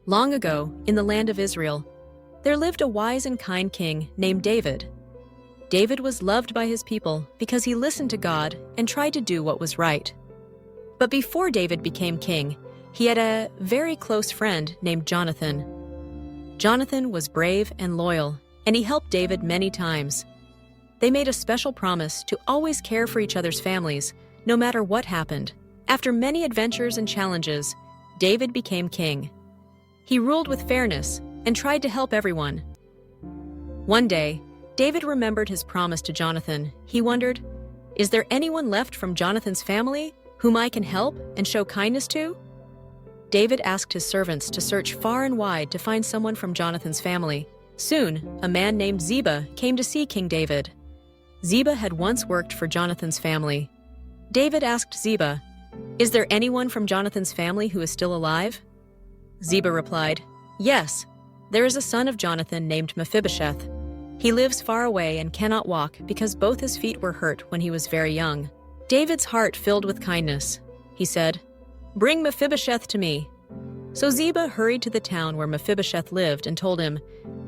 Long ago, in the land of Israel, there lived a wise and kind king named David. David was loved by his people because he listened to God and tried to do what was right. But before David became king, he had a very close friend named Jonathan. Jonathan was brave and loyal, and he helped David many times. They made a special promise to always care for each other's families, no matter what happened. After many adventures and challenges, David became king. He ruled with fairness and tried to help everyone. One day, David remembered his promise to Jonathan. He wondered, "Is there anyone left from Jonathan's family whom I can help and show kindness to?" David asked his servants to search far and wide to find someone from Jonathan's family. Soon, a man named Ziba came to see King David. Ziba had once worked for Jonathan's family. David asked Ziba, "Is there anyone from Jonathan's family who is still alive?" Ziba replied, "Yes, there is a son of Jonathan named Mephibosheth. He lives far away and cannot walk because both his feet were hurt when he was very young." David's heart filled with kindness. He said, "Bring Mephibosheth to me." So Ziba hurried to the town where Mephibosheth lived and told him,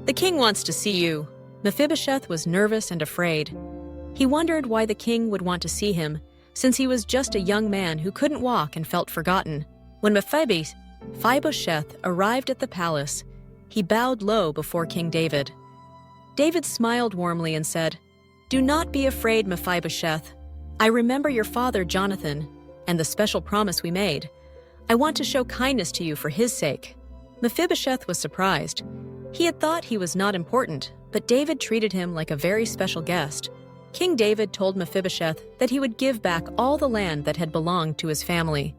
"The king wants to see you." Mephibosheth was nervous and afraid. He wondered why the king would want to see him, since he was just a young man who couldn't walk and felt forgotten. When Mephibosheth arrived at the palace, he bowed low before King David. David smiled warmly and said, "Do not be afraid, Mephibosheth. I remember your father Jonathan and the special promise we made. I want to show kindness to you for his sake." Mephibosheth was surprised. He had thought he was not important, but David treated him like a very special guest. King David told Mephibosheth that he would give back all the land that had belonged to his family.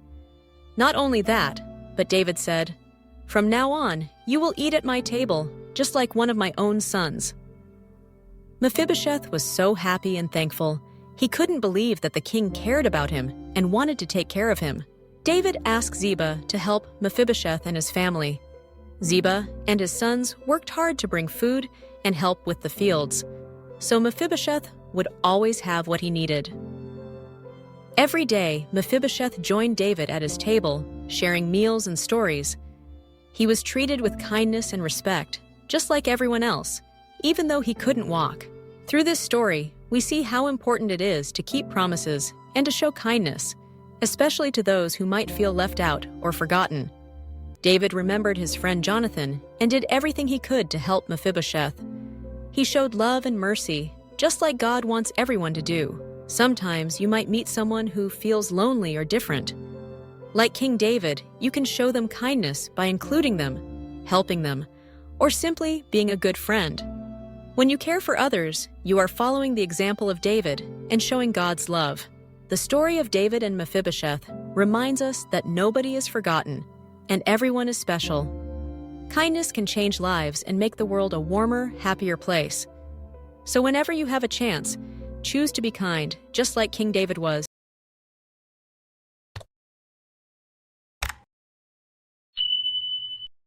Not only that, but David said, "From now on, you will eat at my table, just like one of my own sons." Mephibosheth was so happy and thankful. He couldn't believe that the king cared about him and wanted to take care of him. David asked Ziba to help Mephibosheth and his family. Ziba and his sons worked hard to bring food and help with the fields, so Mephibosheth would always have what he needed. Every day, Mephibosheth joined David at his table, sharing meals and stories. He was treated with kindness and respect, just like everyone else, even though he couldn't walk. Through this story, we see how important it is to keep promises and to show kindness, especially to those who might feel left out or forgotten. David remembered his friend Jonathan and did everything he could to help Mephibosheth. He showed love and mercy, just like God wants everyone to do. Sometimes you might meet someone who feels lonely or different. Like King David, you can show them kindness by including them, helping them, or simply being a good friend. When you care for others, you are following the example of David and showing God's love. The story of David and Mephibosheth reminds us that nobody is forgotten and everyone is special. Kindness can change lives and make the world a warmer, happier place. So whenever you have a chance, choose to be kind, just like King David was.